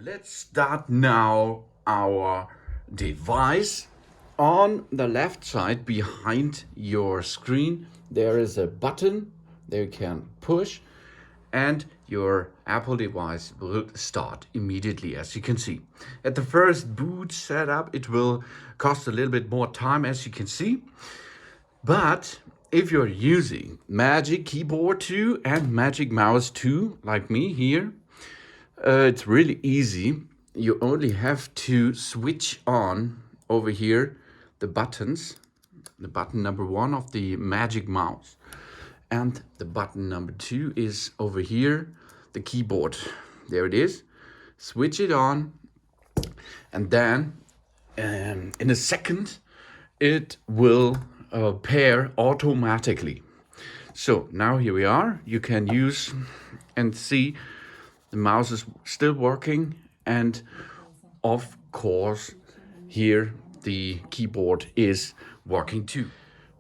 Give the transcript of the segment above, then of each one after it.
Let's start now our device. On the left side behind your screen there is a button there you can push and your Apple device will start immediately, as you can see. At the first boot setup it will cost a little bit more time, as you can see, but if you're using Magic Keyboard 2 and Magic Mouse 2 like me here, it's really easy. You only have to switch on over here the buttons, the button number 1 of the Magic Mouse, and the button number 2 is over here, the keyboard. There it is. Switch it on, and then in a second it will pair automatically. So now here we are. You can use and see the mouse is still working, and of course here the keyboard is working too.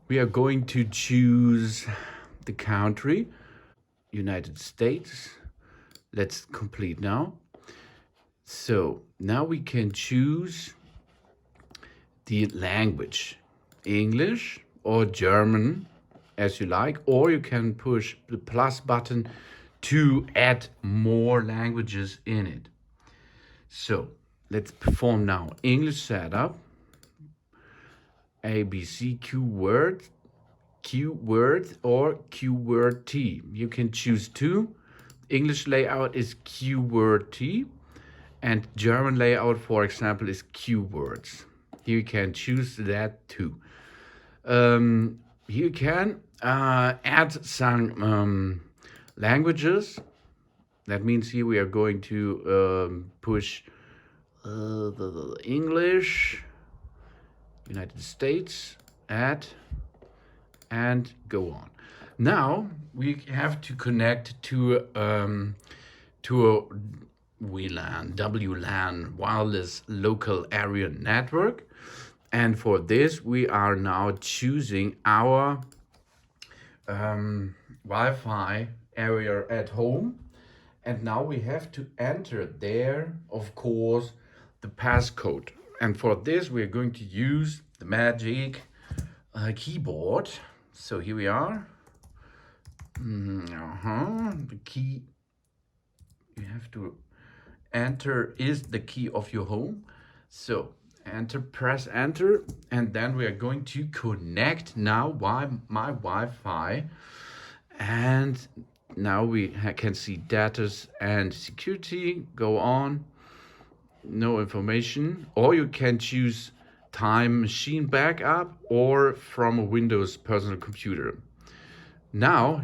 We are going to choose the country, United States. Let's complete now. So now we can choose the language, English or German, as you like, or you can push the plus button to add more languages in it. So let's perform now English setup, ABC keyword or keyword T. You can choose two. English layout is keyword T, and German layout, for example, is keywords. You can choose that too. You can add some languages. That means here we are going to push the English, United States, add, and go on. Now we have to connect to a WLAN, wireless local area network. And for this, we are now choosing our Wi-Fi area at home. And now we have to enter there, of course, the passcode. And for this, we're going to use the Magic keyboard. So here we are. The key you have to enter is the key of your home. So enter, press enter, and then we are going to connect now my Wi-Fi, and now we can see data and security. Go on, no information, or you can choose time machine backup or from a Windows personal computer. Now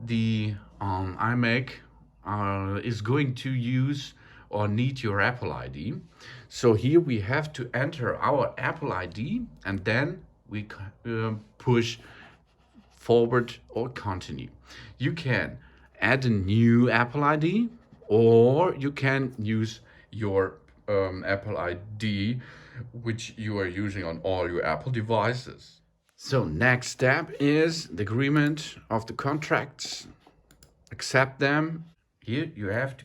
the iMac is going to use or need your Apple ID. So here we have to enter our Apple ID, and then we push forward or continue. You can add a new Apple ID, or you can use your Apple ID which you are using on all your Apple devices. So next step is the agreement of the contracts. Accept them. Here you have to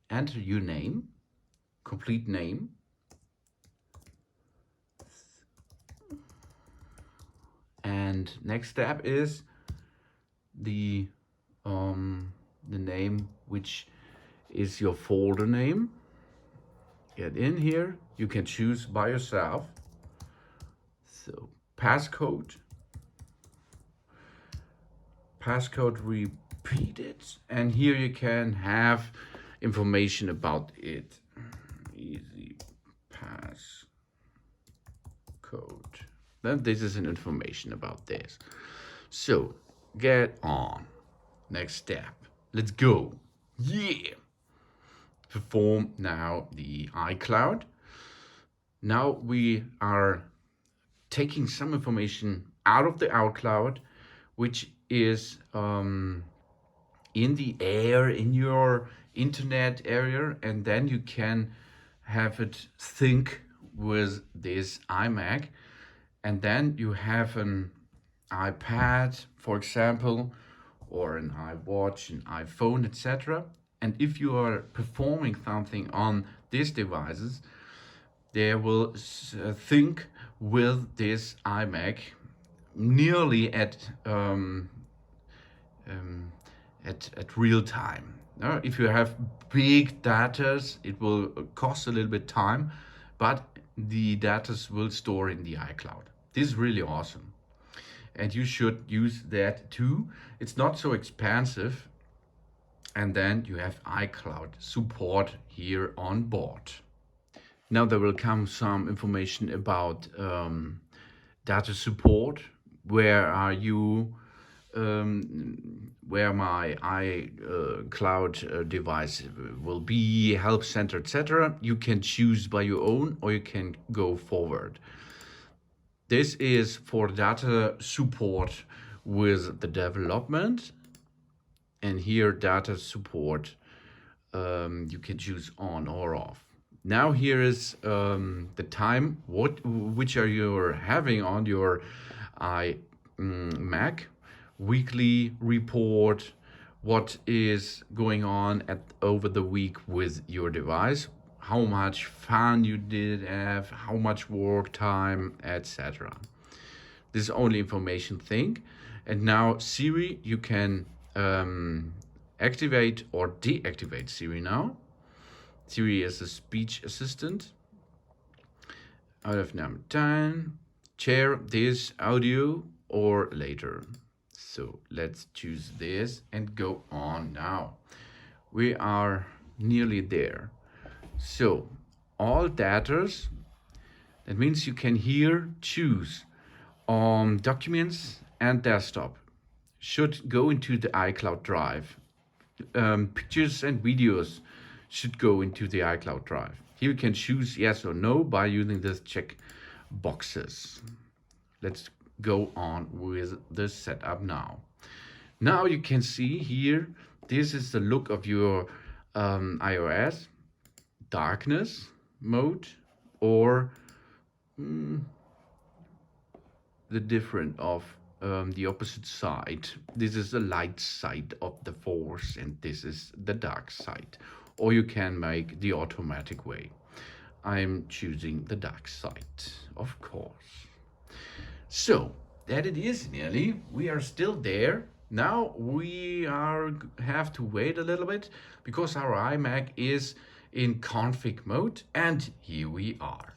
enter your name, complete name. And next step is the name which is your folder name. Get in here. You can choose by yourself. So passcode repeated, and here you can have information about it. Easy passcode. Then this is an information about this. So get on. Next step. Let's go. Yeah. Perform now the iCloud. Now we are taking some information out of the iCloud, which is in the air, in your internet area, and then you can have it sync with this iMac, and then you have an iPad, for example, or an iWatch, an iPhone, etc. And if you are performing something on these devices, they will think with this iMac nearly at real time. If you have big data, it will cost a little bit time, but the data will store in the iCloud. This is really awesome, and you should use that too. It's not so expensive, and then you have iCloud support here on board. Now there will come some information about data support. Where are you? Where my iCloud device will be, help center, etc. You can choose by your own, or you can go forward. This is for data support with the development, and here data support you can choose on or off. Now here is the time which are you having on your iMac. Weekly report, what is going on over the week with your device, how much fun you did have, how much work time, etc. This is only information thing. And now Siri, you can activate or deactivate Siri now. Siri is a speech assistant. Out of number 10, share this audio or later. So let's choose this and go on now. We are nearly there. So all datas, that means you can here choose documents and desktop should go into the iCloud drive. Pictures and videos should go into the iCloud drive. Here you can choose yes or no by using these check boxes. Let's go on with the setup now. Now you can see here, this is the look of your iOS, darkness mode, or the different of the opposite side. This is the light side of the force, and this is the dark side. Or you can make the automatic way. I'm choosing the dark side, of course. So that it is nearly. We are still there. Now we have to wait a little bit because our iMac is in config mode, and here we are.